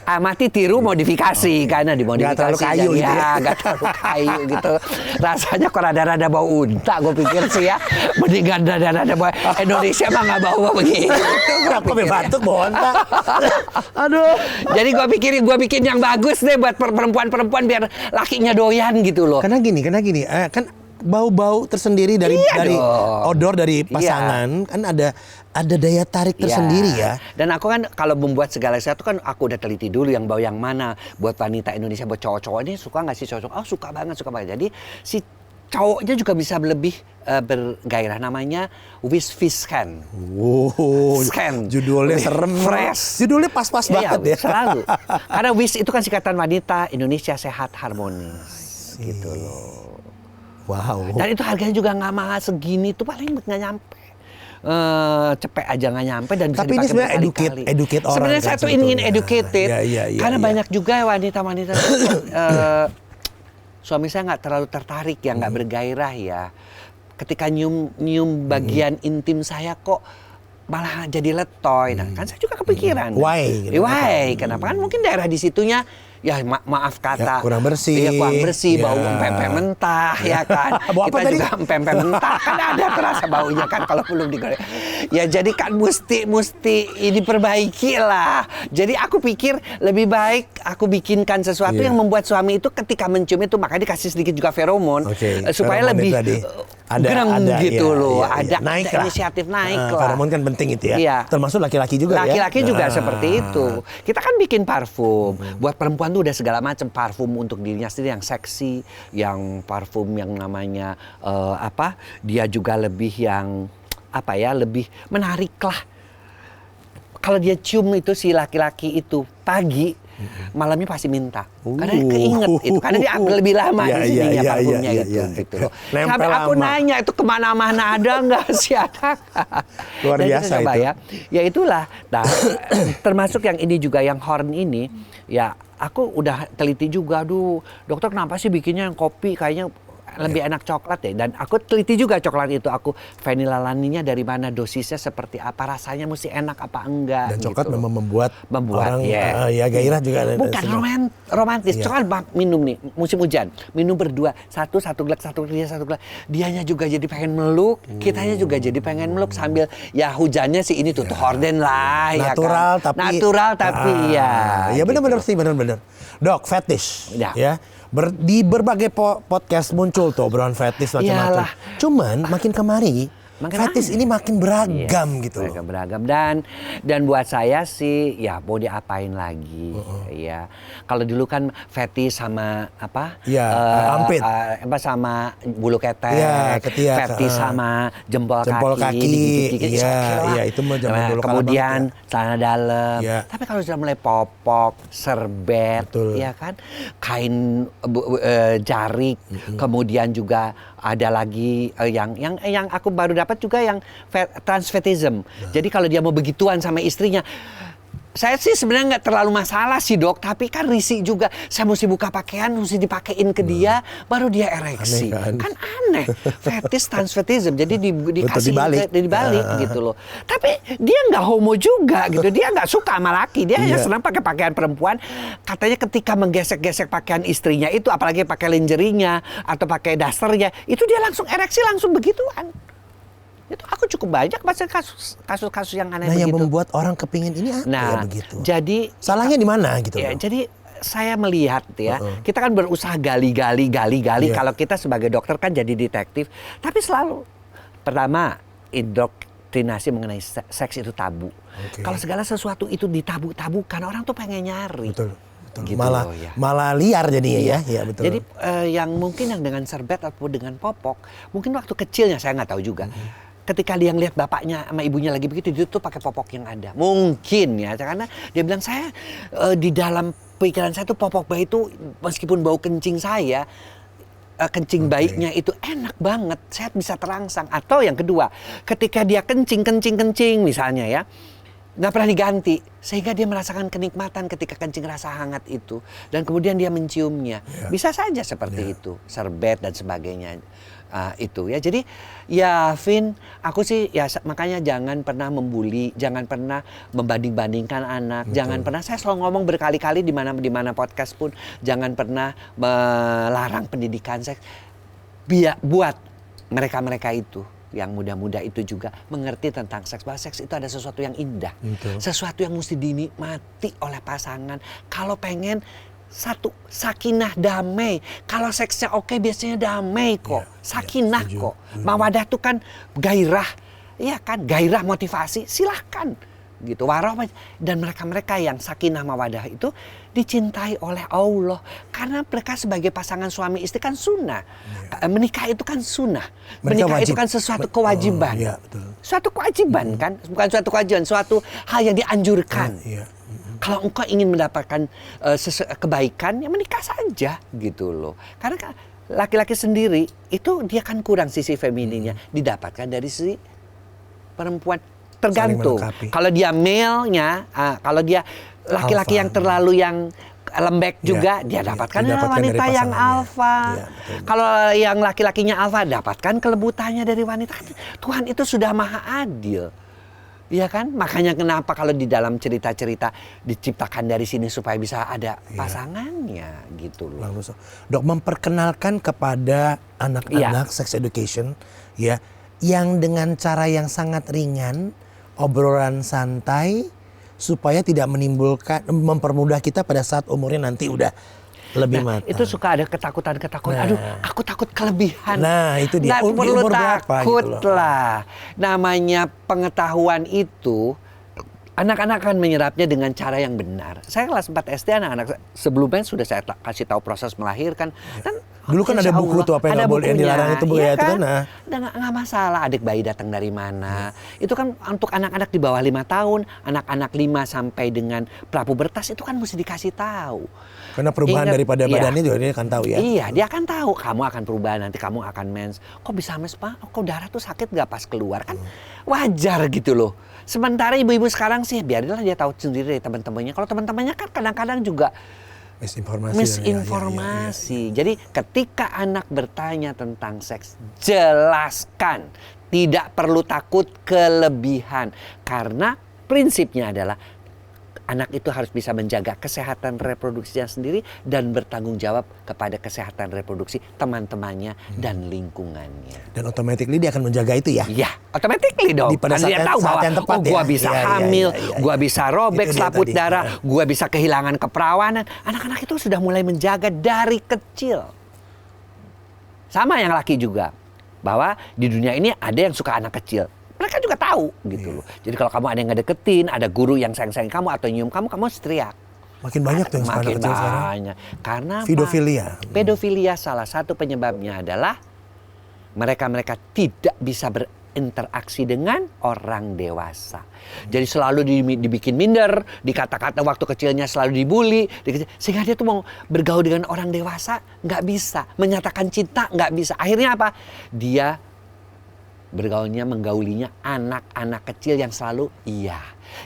Speaker 1: amati tiru modifikasi karena dimodifikasi.
Speaker 2: Nggak terlalu kayu gitu ya.
Speaker 1: Nggak terlalu kayu gitu. Rasanya kok rada-rada bau unta gue pikir sih ya. Mendingan rada-rada bau. Indonesia mah nggak bau begitu.
Speaker 2: Kenapa batuk bau onta? Aduh.
Speaker 1: Jadi gue bikin yang bagus deh buat perempuan-perempuan biar lakinya doyan gitu loh.
Speaker 2: Karena gini, kan bau-bau tersendiri dari odor dari pasangan kan ada daya tarik tersendiri ya.
Speaker 1: Dan aku kan kalau membuat segala sesuatu kan aku udah teliti dulu yang bau yang mana buat wanita Indonesia, buat cowok-cowok ini suka nggak sih cowok? Oh suka banget. Jadi si cowoknya juga bisa lebih bergairah, namanya Wisviscan.
Speaker 2: Wow,
Speaker 1: Scan.
Speaker 2: judulnya serem,
Speaker 1: fresh.
Speaker 2: Judulnya pas-pas banget ya.
Speaker 1: Selalu. Karena Wis itu kan singkatan wanita Indonesia sehat harmonis gitu loh.
Speaker 2: Wow.
Speaker 1: Dan itu harganya juga nggak mahal, segini tuh paling nggak nyampe. Cepet aja nggak nyampe dan bisa
Speaker 2: tapi ini
Speaker 1: dipakai
Speaker 2: sebenarnya
Speaker 1: berkali-kali.
Speaker 2: educate orang.
Speaker 1: Sebenarnya saya tuh ingin educated, karena banyak juga wanita-wanita suami saya nggak terlalu tertarik ya, nggak bergairah ya. Ketika nyium bagian intim saya kok malah jadi letoy. Nah, kan saya juga kepikiran.
Speaker 2: Why?
Speaker 1: Why? Kenapa? Kan mungkin daerah di situnya ya maaf kata
Speaker 2: kurang bersih.
Speaker 1: Ya, kurang bersih, bau empek-empek mentah ya kan.
Speaker 2: Bau apa
Speaker 1: Kita
Speaker 2: tadi?
Speaker 1: juga empek-empek mentah kan ada terasa baunya kan kalau belum digoreng. Ya jadi kan mesti diperbaiki lah. Jadi aku pikir lebih baik aku bikinkan sesuatu yang membuat suami itu ketika mencium itu makanya dikasih sedikit juga feromon supaya
Speaker 2: feromon
Speaker 1: lebih gereng gitu loh. Ada inisiatif naik lah.
Speaker 2: Feromon kan penting itu ya.
Speaker 1: Iya.
Speaker 2: Termasuk laki-laki juga
Speaker 1: Laki-laki juga seperti itu. Kita kan bikin parfum buat perempuan tuh udah segala macam parfum untuk dirinya sendiri yang seksi, yang parfum yang namanya dia juga lebih yang lebih menarik lah. Kalau dia cium itu si laki-laki itu pagi, malamnya pasti minta. Karena dia keinget itu, karena dia lebih lama di sininya parfumnya gitu loh. Sampai aku nanya itu kemana-mana ada nggak sih ada?
Speaker 2: Luar biasa itu.
Speaker 1: Ya itulah. Nah, termasuk yang ini juga yang horn ini, ya aku udah teliti juga. Aduh, dokter kenapa sih bikinnya yang kopi kayaknya lebih enak coklat deh. Dan aku teliti juga coklat itu. Aku vanilla laninya dari mana, dosisnya seperti apa, rasanya mesti enak apa enggak.
Speaker 2: Dan coklat
Speaker 1: gitu.
Speaker 2: memang membuat orang gairah juga.
Speaker 1: Bukan romantis. Coklat minum nih musim hujan, minum berdua, satu gelas, dianya juga jadi pengen meluk, kitanya juga jadi pengen meluk sambil ya hujannya sih ini tuh horden lah
Speaker 2: natural,
Speaker 1: ya kan. Natural tapi
Speaker 2: ya benar-benar sih benar-benar. Dok, fetish ya. Di berbagai podcast muncul tuh obrolan fetish macam-macam. Cuman makin kemari fetish ini makin beragam gitu loh.
Speaker 1: Beragam dan buat saya sih ya mau diapain lagi ya. Kalau dulu kan fetish sama
Speaker 2: armpit.
Speaker 1: Sama bulu ketek,
Speaker 2: ketiak,
Speaker 1: fetish sama jempol kaki
Speaker 2: dikit-dikit. Iya, itu mah zaman dulu
Speaker 1: kemudian celana dalam. Tapi kalau sudah mulai popok, serbet, ya kan, kain jarik, kemudian juga ada lagi yang aku baru dapat juga yang transvestism. Jadi kalau dia mau begituan sama istrinya, saya sih sebenarnya nggak terlalu masalah sih dok, tapi kan risih juga. Saya mesti buka pakaian, mesti dipakein ke dia, baru dia ereksi.
Speaker 2: Aneh,
Speaker 1: kan aneh. Fetish transvestism, jadi dikasih dibalik gitu loh. Tapi dia nggak homo juga gitu, dia nggak suka sama laki, dia hanya senang pakai pakaian perempuan. Katanya ketika menggesek-gesek pakaian istrinya itu, apalagi pakai lingerie-nya atau pakai dasternya, itu dia langsung ereksi, langsung begituan. Itu aku cukup banyak baca kasus-kasus yang aneh begitu.
Speaker 2: Yang membuat orang kepingin ini apa begitu.
Speaker 1: Jadi
Speaker 2: salahnya di mana gitu?
Speaker 1: Ya, jadi saya melihat ya, kita kan berusaha gali. Kalau kita sebagai dokter kan jadi detektif, tapi selalu pertama indoktrinasi mengenai seks itu tabu. Kalau segala sesuatu itu ditabu-tabukan, orang tuh pengen nyari.
Speaker 2: Betul.
Speaker 1: Gitu
Speaker 2: malah liar jadinya ya betul.
Speaker 1: Jadi yang mungkin yang dengan serbet atau dengan popok, mungkin waktu kecilnya saya nggak tahu juga. ketika dia ngelihat bapaknya sama ibunya lagi begitu, dia tuh pakai popok yang ada. Mungkin ya, karena dia bilang saya di dalam pikiran saya tuh popok bayi itu meskipun bau kencing saya, kencing bayinya itu enak banget, saya bisa terangsang. Atau yang kedua, ketika dia kencing misalnya ya, nggak pernah diganti, sehingga dia merasakan kenikmatan ketika kencing rasa hangat itu, dan kemudian dia menciumnya. Bisa saja seperti itu, serbet dan sebagainya. Itu ya, jadi ya Vin, aku sih ya makanya jangan pernah membuli, jangan pernah membanding-bandingkan anak, jangan pernah, saya selalu ngomong berkali-kali di mana podcast pun, jangan pernah melarang pendidikan seks. Buat mereka itu yang muda-muda itu juga mengerti tentang seks, bahwa seks itu ada sesuatu yang indah, sesuatu yang mesti dinikmati oleh pasangan. Kalau pengen satu, sakinah, damai. Kalau seksnya oke, biasanya damai kok. Sakinah kok. Mawadah itu kan gairah. Iya kan, gairah motivasi, silahkan. Gitu. Dan mereka-mereka yang sakinah mawadah itu dicintai oleh Allah. Karena mereka sebagai pasangan suami istri kan sunnah. Menikah itu kan sunnah. Menikah itu kan sesuatu kewajiban. Suatu kewajiban kan. Bukan suatu kewajiban, suatu hal yang dianjurkan. Kalau engkau ingin mendapatkan kebaikan, ya menikah saja gitu loh. Karena laki-laki sendiri itu dia kan kurang sisi femininnya, didapatkan dari sisi perempuan. Tergantung. Kalau dia male-nya, kalau dia laki-laki yang terlalu yang lembek juga, dia dapatkan wanita yang alfa. Kalau yang laki-lakinya alfa, dapatkan kelebutannya dari wanita. Tuhan itu sudah maha adil. Iya kan? Makanya kenapa kalau di dalam cerita-cerita diciptakan dari sini supaya bisa ada pasangannya gitu loh.
Speaker 2: Dok, memperkenalkan kepada anak-anak sex education ya, yang dengan cara yang sangat ringan, obrolan santai, supaya tidak menimbulkan, mempermudah kita pada saat umurnya nanti udah lebih matang.
Speaker 1: Itu suka ada ketakutan. Aduh, aku takut kelebihan.
Speaker 2: Nah, itu dia.
Speaker 1: Nggak perlu takut
Speaker 2: gitu
Speaker 1: lah. Namanya pengetahuan itu, anak-anak akan menyerapnya dengan cara yang benar. Saya kelas 4 SD, anak-anak sebelumnya sudah saya kasih tahu proses melahirkan. Dan
Speaker 2: dulu kan ada buku tuh, apa yang nggak boleh, yang dilarang itu bu, ya, itu kan.
Speaker 1: Nggak masalah adik bayi datang dari mana. Itu kan untuk anak-anak di bawah 5 tahun, anak-anak 5 sampai dengan prapubertas itu kan mesti dikasih tahu.
Speaker 2: Karena perubahan daripada badannya juga dia akan tahu ya.
Speaker 1: Iya, dia akan tahu kamu akan perubahan, nanti kamu akan mens. Kok bisa mens, Pak? Kok darah tuh sakit nggak pas keluar? Kan wajar gitu loh. Sementara ibu-ibu sekarang sih biarinlah dia tahu sendiri dari teman-temannya. Kalau teman-temannya kan kadang-kadang juga misinformasi. Jadi ketika anak bertanya tentang seks, jelaskan. Tidak perlu takut kelebihan. Karena prinsipnya adalah anak itu harus bisa menjaga kesehatan reproduksinya sendiri dan bertanggung jawab kepada kesehatan reproduksi teman-temannya dan lingkungannya.
Speaker 2: Dan automatically dia akan menjaga itu ya?
Speaker 1: Iya, automatically dong.
Speaker 2: Pada saat
Speaker 1: dia tahu bahwa
Speaker 2: tepat,
Speaker 1: gua bisa hamil, gua bisa robek selaput darah, gua bisa kehilangan keperawanan. Anak-anak itu sudah mulai menjaga dari kecil. Sama yang laki juga. Bahwa di dunia ini ada yang suka anak kecil. Mereka juga tahu gitu loh. Jadi kalau kamu ada yang ngedeketin, ada guru yang sayang-sayang kamu atau nyium kamu harus teriak.
Speaker 2: Makin banyak tuh yang suka anak kecil sekarang.
Speaker 1: Banyak. Karena
Speaker 2: pedofilia.
Speaker 1: Pedofilia salah satu penyebabnya adalah mereka tidak bisa berinteraksi dengan orang dewasa. Jadi selalu dibikin minder, dikata-kata waktu kecilnya selalu dibully, sehingga dia tuh mau bergaul dengan orang dewasa nggak bisa, menyatakan cinta nggak bisa. Akhirnya apa? Dia menggaulinya anak-anak kecil yang selalu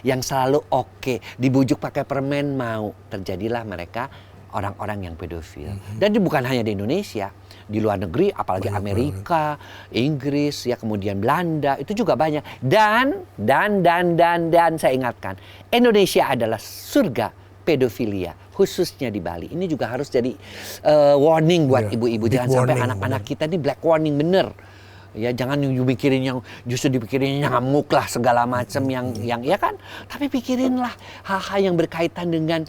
Speaker 1: yang selalu oke, dibujuk pakai permen mau. Terjadilah mereka orang-orang yang pedofil. Dan bukan hanya di Indonesia, di luar negeri, apalagi Amerika, Inggris, ya kemudian Belanda, itu juga banyak. Dan saya ingatkan, Indonesia adalah surga pedofilia, khususnya di Bali. Ini juga harus jadi warning buat ibu-ibu, jangan sampai anak-anak kita ini black warning bener. Ya jangan mikirin yang justru dipikirin nyamuk lah segala macam yang ya kan, tapi pikirinlah hal-hal yang berkaitan dengan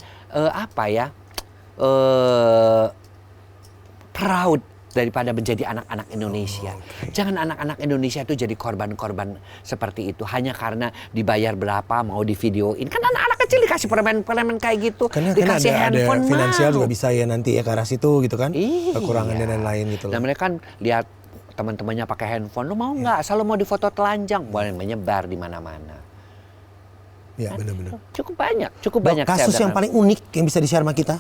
Speaker 1: proud daripada menjadi anak-anak Indonesia. Jangan anak-anak Indonesia itu jadi korban-korban seperti itu hanya karena dibayar berapa mau divideoin. Kan anak-anak kecil dikasih permen kayak gitu, dikasih handphone
Speaker 2: finansial juga bisa ya nanti ya ke arah situ gitu kan.
Speaker 1: Iya.
Speaker 2: Kekurangan dan lain-lain gitu loh.
Speaker 1: Nah mereka kan lihat teman-temannya pakai handphone, lu mau nggak? Asal lu mau difoto telanjang, boleh menyebar di mana-mana.
Speaker 2: Ya benar-benar.
Speaker 1: Cukup banyak
Speaker 2: Kasus yang paling unik yang bisa di-share sama kita?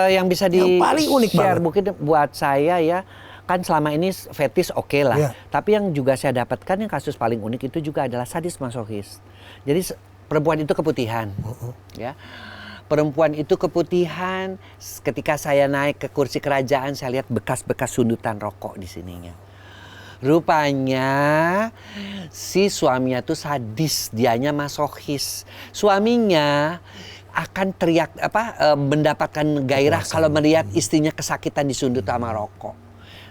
Speaker 1: Yang bisa
Speaker 2: Yang paling unik
Speaker 1: share
Speaker 2: banget.
Speaker 1: mungkin buat saya ya, kan selama ini fetis oke lah.
Speaker 2: Iya.
Speaker 1: Tapi yang juga saya dapatkan yang kasus paling unik itu juga adalah sadis masochis. Jadi perempuan itu keputihan, ya. Perempuan itu keputihan. Ketika saya naik ke kursi kerajaan, saya lihat bekas-bekas sundutan rokok di sininya. Rupanya si suaminya tuh sadis, dianya masochis. Suaminya akan teriak mendapatkan gairah kalau melihat istrinya kesakitan disundut sama rokok.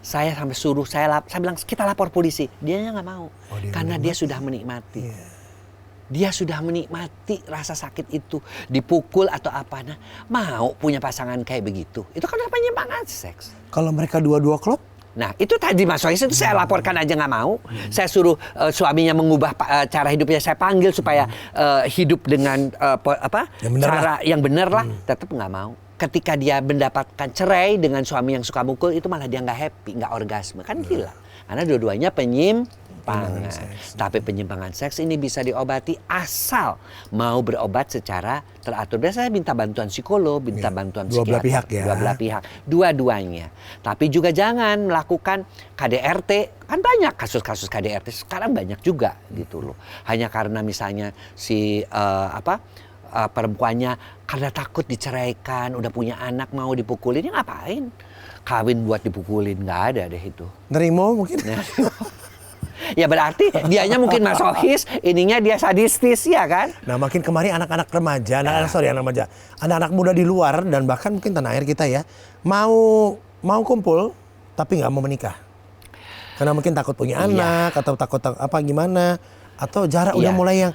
Speaker 1: Saya sampai suruh saya bilang kita lapor polisi. Dianya nggak mau karena dia sudah menikmati. Dia sudah menikmati rasa sakit itu, dipukul atau apa. Nah, mau punya pasangan kayak begitu. Itu kan penyimpangan seks.
Speaker 2: Kalau mereka dua-dua klop?
Speaker 1: Nah, itu tadi masochis itu saya laporkan aja nggak mau. Saya suruh suaminya mengubah cara hidupnya. Saya panggil supaya hidup dengan cara yang benar lah. Tetap nggak mau. Ketika dia mendapatkan cerai dengan suami yang suka mukul, itu malah dia nggak happy, nggak orgasme. Kan gila. Karena dua-duanya penyimpangan. Tapi penyimpangan seks ini bisa diobati asal mau berobat secara teratur. Biasanya saya minta bantuan psikolog, minta bantuan
Speaker 2: Dua belah
Speaker 1: psikiater.
Speaker 2: pihak ya.
Speaker 1: Dua belah pihak. Dua-duanya. Tapi juga jangan melakukan KDRT. Kan banyak kasus-kasus KDRT. Sekarang banyak juga gitu loh. Hanya karena misalnya si perempuannya karena takut diceraikan, udah punya anak mau dipukulin, ya ngapain? Kawin buat dipukulin, nggak ada deh itu.
Speaker 2: Nerimo mungkin?
Speaker 1: Ya berarti dianya mungkin masochis, ininya dia sadistis ya kan?
Speaker 2: Nah makin kemarin anak-anak remaja, anak-anak muda di luar dan bahkan mungkin tanah air kita ya, mau kumpul tapi nggak mau menikah. Karena mungkin takut punya anak atau takut apa gimana, atau jarak udah mulai yang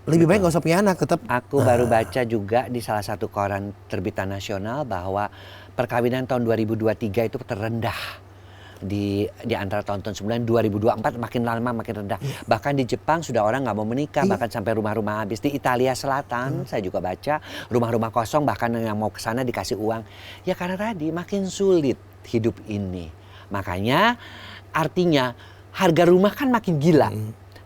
Speaker 2: lebih baik nggak usah punya anak tetap.
Speaker 1: Aku baru baca juga di salah satu koran terbitan nasional bahwa perkawinan tahun 2023 itu terendah di antara tahun-tahun 2024 makin lama makin rendah. Bahkan di Jepang sudah orang nggak mau menikah, bahkan sampai rumah-rumah habis. Di Italia Selatan saya juga baca rumah-rumah kosong, bahkan yang mau ke sana dikasih uang. Ya karena tadi makin sulit hidup ini. Makanya artinya harga rumah kan makin gila.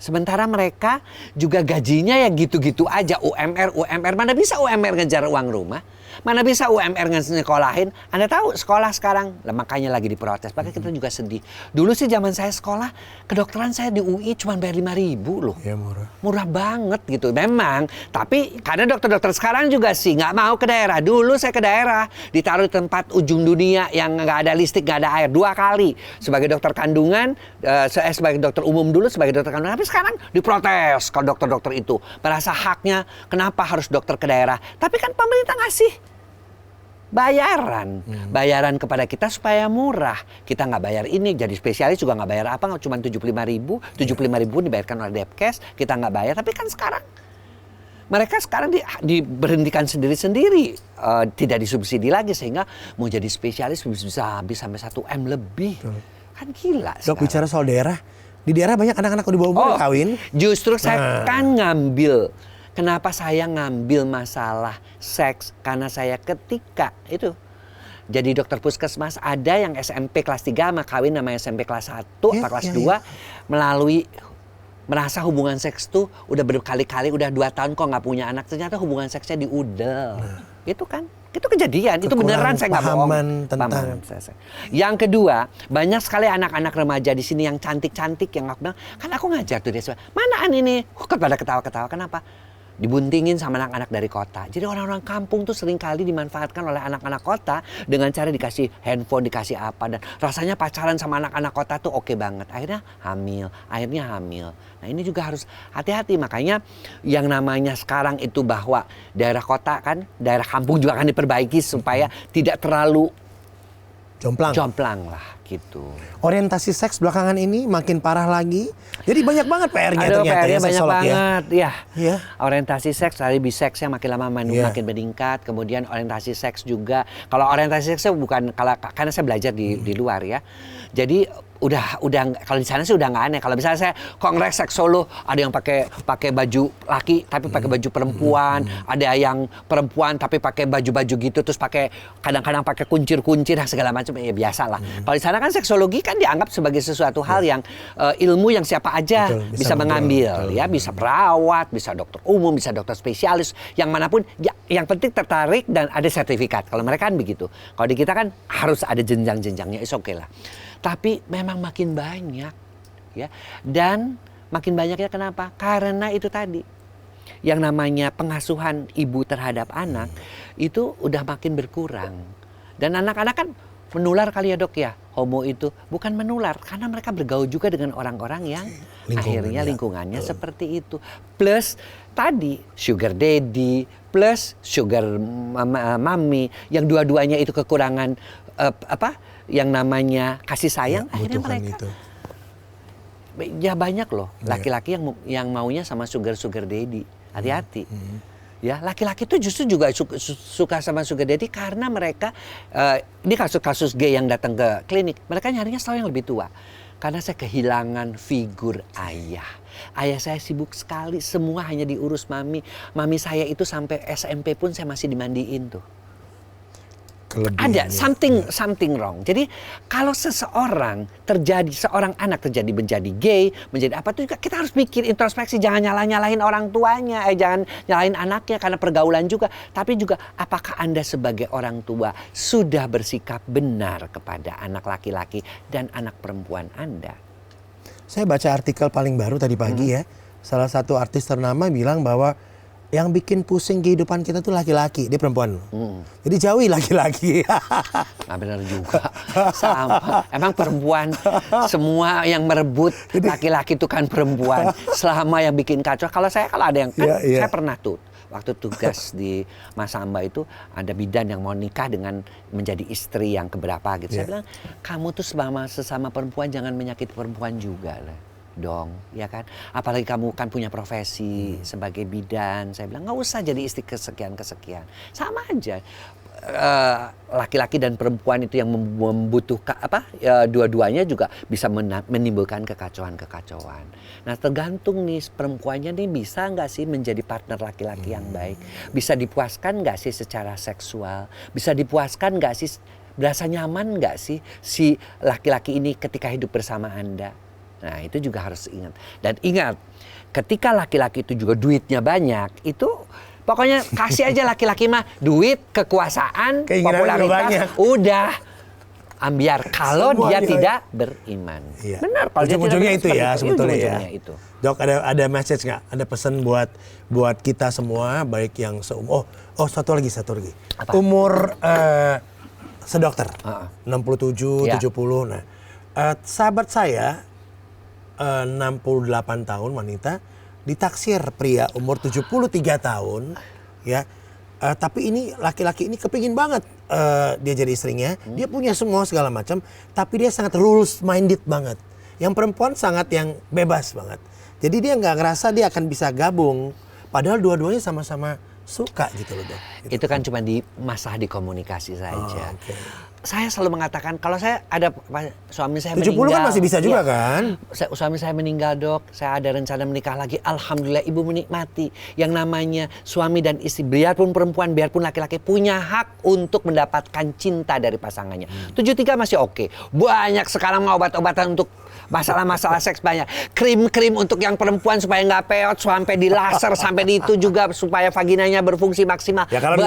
Speaker 1: Sementara mereka juga gajinya ya gitu-gitu aja, UMR. Mana bisa UMR ngejar uang rumah? Mana bisa UMR ngesekolahin? Anda tahu sekolah sekarang, makanya lagi diprotes. Makanya kita juga sedih. Dulu sih zaman saya sekolah, kedokteran saya di UI cuma bayar 5.000 loh.
Speaker 2: Ya murah.
Speaker 1: Murah banget gitu. Memang, tapi karena dokter-dokter sekarang juga sih nggak mau ke daerah. Dulu saya ke daerah, ditaruh di tempat ujung dunia yang nggak ada listrik, nggak ada air. 2 kali. Sebagai dokter kandungan, saya sebagai dokter umum dulu, sebagai dokter kandungan. Tapi sekarang diprotes kalau dokter-dokter itu. Merasa haknya, kenapa harus dokter ke daerah. Tapi kan pemerintah ngasih bayaran kepada kita supaya murah. Kita nggak bayar ini, jadi spesialis juga nggak bayar apa, cuma 75.000 dibayarkan oleh Depkes, kita nggak bayar. Tapi kan sekarang mereka diberhentikan sendiri-sendiri, tidak disubsidi lagi, sehingga mau jadi spesialis bisa habis sampai 1 M lebih. Kan gila.
Speaker 2: Dok, bicara soal daerah, di daerah banyak anak-anak di bawah umur kawin.
Speaker 1: Justru saya kan kenapa saya ngambil masalah seks? Karena saya ketika itu jadi dokter puskesmas, ada yang SMP kelas 3 sama kawin sama SMP kelas 1 atau kelas 2 melalui merasa hubungan seks tuh udah berkali-kali, udah 2 tahun kok nggak punya anak, ternyata hubungan seksnya diudel. Itu kan, itu kejadian, itu beneran, saya nggak bohong. Yang kedua, banyak sekali anak-anak remaja di sini yang cantik-cantik, yang aku bilang, kan aku ngajar tuh dia, mana ini? Pada ketawa-ketawa, kenapa? Dibuntingin sama anak-anak dari kota. Jadi orang-orang kampung tuh sering kali dimanfaatkan oleh anak-anak kota dengan cara dikasih handphone, dikasih apa, dan rasanya pacaran sama anak-anak kota tuh oke banget. Akhirnya hamil. Nah ini juga harus hati-hati. Makanya yang namanya sekarang itu bahwa daerah kota kan, daerah kampung juga akan diperbaiki supaya tidak terlalu jomplang lah gitu.
Speaker 2: Orientasi seks belakangan ini makin parah lagi. Jadi banyak banget PR-nya ternyata.
Speaker 1: PR-nya banyak banget ya.
Speaker 2: Iya.
Speaker 1: Orientasi seks, dari biseksnya makin lama makin meningkat. Kemudian orientasi seks juga. Kalau orientasi seksnya bukan karena saya belajar di luar ya. Jadi kalau di sana sih udah nggak aneh. Kalau misalnya saya kongres seks solo, ada yang pakai baju laki tapi pakai baju perempuan, ada yang perempuan tapi pakai baju-baju gitu, terus kadang-kadang pakai kuncir-kuncir dan segala macam, ya biasa lah. Kalau di sana kan seksologi kan dianggap sebagai sesuatu hal yang ilmu yang siapa aja bisa mengambil, ya bisa perawat, bisa dokter umum, bisa dokter spesialis, yang manapun, yang penting tertarik dan ada sertifikat. Kalau mereka kan begitu. Kalau di kita kan harus ada jenjang-jenjangnya, is oke lah. Tapi memang makin banyak, ya. Dan makin banyaknya kenapa? Karena itu tadi, yang namanya pengasuhan ibu terhadap anak itu udah makin berkurang. Dan anak-anak kan menular kali ya dok ya, homo itu bukan menular karena mereka bergaul juga dengan orang-orang yang akhirnya lingkungannya seperti itu. Plus tadi sugar daddy, plus sugar mami, yang dua-duanya itu kekurangan yang namanya kasih sayang, akhirnya mereka ya banyak loh laki-laki yang maunya sama sugar daddy. Hati-hati. Ya, laki-laki itu justru juga suka sama sugar daddy karena mereka ini kasus-kasus gay yang datang ke klinik, mereka nyarinya selalu yang lebih tua. Karena saya kehilangan figur ayah. Ayah saya sibuk sekali, semua hanya diurus mami. Mami saya itu sampai SMP pun saya masih dimandiin tuh. Ada something wrong. Jadi kalau seorang anak terjadi menjadi gay, menjadi apa tuh juga kita harus mikir introspeksi, jangan nyalahin orang tuanya, jangan nyalahin anaknya karena pergaulan juga, tapi juga apakah Anda sebagai orang tua sudah bersikap benar kepada anak laki-laki dan anak perempuan Anda?
Speaker 2: Saya baca artikel paling baru tadi pagi ya. Salah satu artis ternama bilang bahwa yang bikin pusing kehidupan kita tuh laki-laki, dia perempuan. Jadi jauhi laki-laki.
Speaker 1: Nah, benar juga. Sama. Emang perempuan, semua yang merebut laki-laki itu kan perempuan. Selama yang bikin kacau. Kalau ada yang saya pernah tuh waktu tugas di Masamba itu ada bidan yang mau nikah dengan menjadi istri yang keberapa gitu. Saya bilang, kamu tuh sesama perempuan jangan menyakiti perempuan juga lah dong, ya kan? Apalagi kamu kan punya profesi sebagai bidan. Saya bilang nggak usah jadi istri kesekian. Sama aja. Laki-laki dan perempuan itu yang membutuhkan dua-duanya juga bisa menimbulkan kekacauan. Nah, tergantung nih perempuannya nih bisa nggak sih menjadi partner laki-laki yang baik, bisa dipuaskan nggak sih secara seksual, bisa dipuaskan nggak sih, berasa nyaman nggak sih si laki-laki ini ketika hidup bersama Anda. Nah, itu juga harus ingat. Dan ingat, ketika laki-laki itu juga duitnya banyak, itu pokoknya kasih aja laki-laki mah duit, kekuasaan, popularitas, udah ambiar kalau dia tidak beriman.
Speaker 2: Iya.
Speaker 1: Benar, kalau
Speaker 2: ujung-ujungnya itu ya sebetulnya ya.
Speaker 1: Itu.
Speaker 2: Dok, ada message nggak? Ada pesan buat kita semua, baik yang satu lagi. Apa? Umur sedokter, 67, 70. Nah, sahabat saya 68 tahun wanita ditaksir pria umur 73 tahun ya. Tapi ini laki-laki ini kepingin banget dia jadi istrinya. Dia punya semua segala macam, tapi dia sangat rules minded banget. Yang perempuan sangat yang bebas banget. Jadi dia nggak ngerasa dia akan bisa gabung, padahal dua-duanya sama-sama suka gitu loh dok. Gitu.
Speaker 1: Itu kan cuma di masalah di komunikasi saja. Saya selalu mengatakan kalau saya ada suami saya
Speaker 2: 70
Speaker 1: meninggal.
Speaker 2: 70 kan masih bisa juga kan?
Speaker 1: Suami saya meninggal dok, saya ada rencana menikah lagi. Alhamdulillah ibu menikmati. Yang namanya suami dan istri, biarpun perempuan, biarpun laki-laki punya hak untuk mendapatkan cinta dari pasangannya. 73 masih oke. Banyak sekarang obat-obatan untuk masalah-masalah seks banyak. Krim-krim untuk yang perempuan supaya nggak peot, sampai di laser, sampai di itu juga supaya vaginanya berfungsi maksimal.
Speaker 2: Ya kalau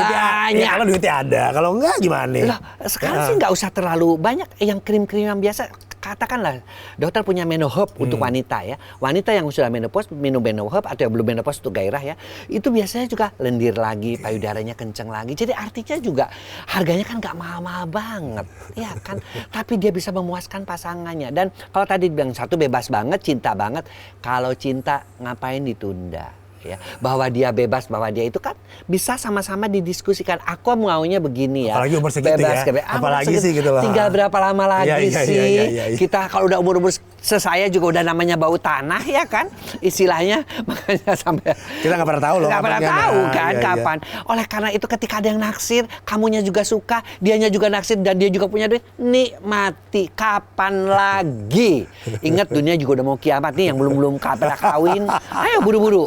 Speaker 2: duitnya ada, kalau enggak gimana?
Speaker 1: Loh, sekarang sih nggak usah terlalu banyak yang krim-krim yang biasa. Katakanlah dokter punya Menohub untuk wanita ya. Wanita yang sudah menopause minum Menohub atau yang belum menopause untuk gairah ya. Itu biasanya juga lendir lagi, payudaranya kencang lagi. Jadi artinya juga harganya kan nggak mahal-mahal banget, ya kan. Tapi dia bisa memuaskan pasangannya. Dan kalau tadi bilang satu bebas banget, cinta banget. Kalau cinta ngapain ditunda? ya, bahwa dia bebas, bahwa dia itu kan bisa sama-sama didiskusikan. Aku maunya begini ya.
Speaker 2: Apalagi umur segitu ya. Apalagi sih gitu loh.
Speaker 1: Tinggal berapa lama lagi
Speaker 2: Iya,
Speaker 1: sih?
Speaker 2: iya.
Speaker 1: Kita kalau udah umur saya juga udah namanya bau tanah ya kan, istilahnya. Makanya sampai
Speaker 2: kita nggak pernah tahu loh.
Speaker 1: Nggak pernah tahu kan kapan. Oleh karena itu ketika ada yang naksir, kamunya juga suka, dianya juga naksir dan dia juga punya duit, nikmati. Kapan lagi? Ingat dunia juga udah mau kiamat nih, yang belum pada kawin. Ayo buru-buru.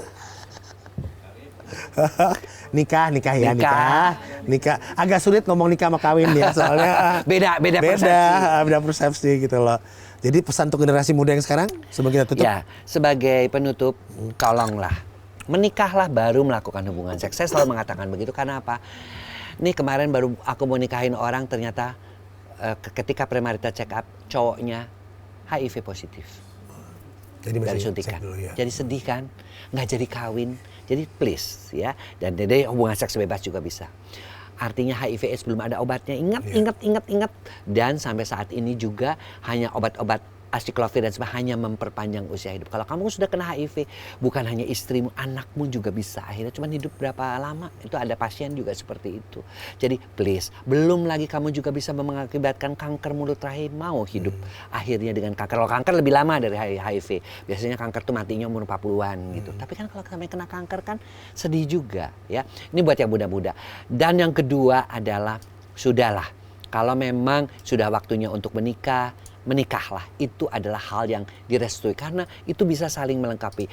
Speaker 2: Nikah. Agak sulit ngomong nikah sama kawin ya, soalnya beda persepsi gitu loh. Jadi pesan untuk generasi muda yang sekarang sebelum kita tutup.
Speaker 1: Ya, sebagai penutup, tolonglah menikahlah baru melakukan hubungan seks. Saya selalu mengatakan begitu karena apa? Nih kemarin baru aku mau nikahin orang, ternyata ketika premarital check up cowoknya HIV positif.
Speaker 2: Jadi
Speaker 1: dari suntikan.
Speaker 2: ya.
Speaker 1: Jadi sedih kan, nggak jadi kawin. Jadi please ya, dan dari hubungan seks bebas juga bisa. Artinya HIV/AIDS belum ada obatnya. Ingat. Dan sampai saat ini juga hanya obat-obat asiklovir dan sebagainya hanya memperpanjang usia hidup. Kalau kamu sudah kena HIV, bukan hanya istrimu, anakmu juga bisa. Akhirnya cuma hidup berapa lama? Itu ada pasien juga seperti itu. Jadi please, belum lagi kamu juga bisa mengakibatkan kanker mulut rahim. Mau hidup akhirnya dengan kanker. Kalau kanker lebih lama dari HIV. Biasanya kanker tuh matinya umur 40-an gitu. Tapi kan kalau sampai kena kanker kan sedih juga ya. Ini buat yang muda-muda. Dan yang kedua adalah sudahlah. Kalau memang sudah waktunya untuk menikahlah. Itu adalah hal yang direstui karena itu bisa saling melengkapi.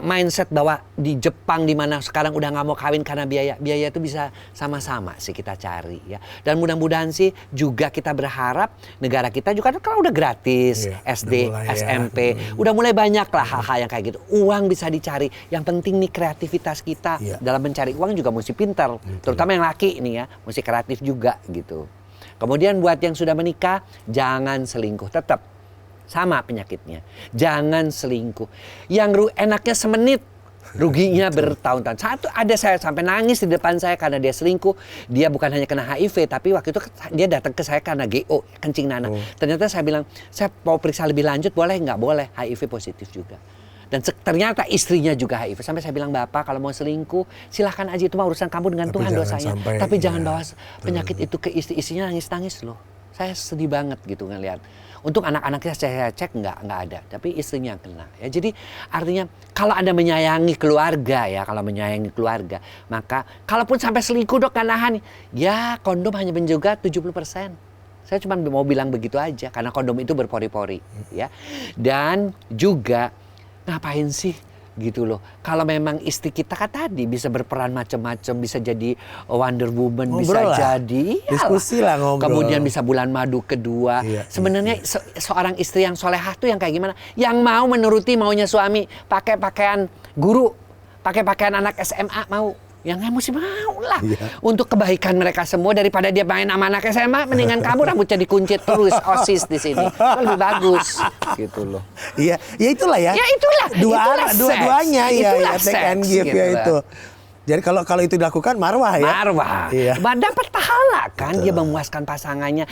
Speaker 1: Mindset bahwa di Jepang di mana sekarang udah nggak mau kawin karena biaya itu bisa sama-sama sih kita cari ya. Dan mudah-mudahan sih juga kita berharap negara kita juga kalau udah gratis SD, SMP, udah mulai banyak lah hal-hal yang kayak gitu. Uang bisa dicari. Yang penting nih kreativitas kita dalam mencari uang juga mesti pintar. Terutama yang laki nih ya, mesti kreatif juga gitu. Kemudian buat yang sudah menikah, jangan selingkuh. Tetap sama penyakitnya. Jangan selingkuh. Yang enaknya semenit, ruginya bertahun-tahun. Satu ada saya sampai nangis di depan saya karena dia selingkuh. Dia bukan hanya kena HIV, tapi waktu itu dia datang ke saya karena GO, kencing nanah. Ternyata saya bilang, saya mau periksa lebih lanjut, boleh nggak? Boleh, HIV positif juga. Dan ternyata istrinya juga HIV. Sampai saya bilang, Bapak kalau mau selingkuh silahkan aja, itu mah urusan kamu dengan Tuhan dosanya. Tapi jangan bawa penyakit itu ke istrinya, nangis-nangis loh. Saya sedih banget gitu ngeliat. Untuk anak-anaknya saya cek nggak ada, tapi istrinya yang kena. Ya, jadi artinya kalau Anda menyayangi keluarga ya, maka kalaupun sampai selingkuh dok nahan, ya kondom hanya menjaga 70%. Saya cuma mau bilang begitu aja karena kondom itu berpori-pori ya. Dan juga ngapain sih gitu loh. Kalau memang istri kita kan tadi bisa berperan macam-macam, bisa jadi Wonder Woman,
Speaker 2: ngobrol
Speaker 1: bisa
Speaker 2: lah.
Speaker 1: jadi
Speaker 2: diskusi lah, ngobrol.
Speaker 1: Kemudian bisa bulan madu kedua. Sebenarnya seorang istri yang solehah tuh yang kayak gimana? Yang mau menuruti maunya suami, pakai pakaian guru, pakai pakaian anak SMA mau. Yang mesti mau lah untuk kebaikan mereka semua, daripada dia main sama anak SMA, mendingan kamu rambutnya dikuncit terus OSIS di sini. Itu lebih bagus gitu loh.
Speaker 2: Iya, ya itulah ya.
Speaker 1: Ya itulah.
Speaker 2: Dua-duanya ya, take and give gitu ya itu. Jadi kalau itu dilakukan marwah ya.
Speaker 1: Marwah. Iya. Dapat pahala kan. Dia memuaskan pasangannya,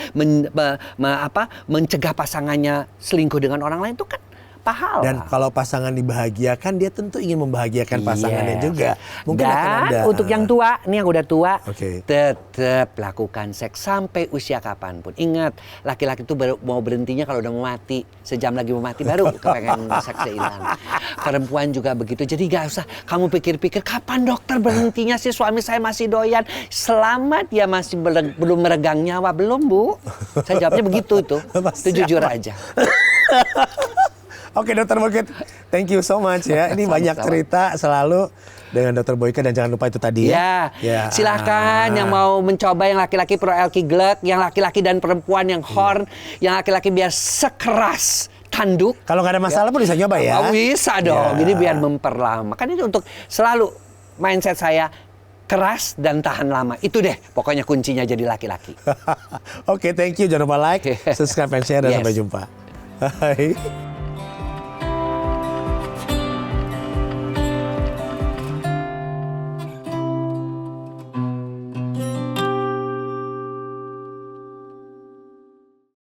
Speaker 1: mencegah pasangannya selingkuh dengan orang lain itu kan pahala. Dan
Speaker 2: kalau pasangan dibahagiakan, dia tentu ingin membahagiakan pasangannya juga. Mungkin akan ada.
Speaker 1: Untuk yang tua, nih yang udah tua, tetap lakukan seks sampai usia kapanpun. Ingat, laki-laki itu mau berhentinya kalau udah mau mati. Sejam lagi mau mati baru kepengen seksnya hilang. Perempuan juga begitu. Jadi gak usah kamu pikir-pikir kapan dokter berhentinya sih, suami saya masih doyan. Selama dia masih belum meregang nyawa, belum Bu. Saya jawabnya begitu tuh. Itu jujur aja.
Speaker 2: Oke Dokter Bukit, thank you so much ya. Ini banyak cerita selalu dengan Dokter Boyke, dan jangan lupa itu tadi ya.
Speaker 1: Silahkan yang mau mencoba, yang laki-laki pro LQ glek, yang laki-laki dan perempuan yang horn, yang laki-laki biar sekeras tanduk.
Speaker 2: Kalau nggak ada masalah pun bisa nyoba ya.
Speaker 1: Bisa dong, jadi biar memperlama. Kan itu untuk selalu mindset saya keras dan tahan lama. Itu deh pokoknya kuncinya jadi laki-laki.
Speaker 2: Oke, thank you. Jangan lupa like, subscribe, and share, dan sampai jumpa. Bye.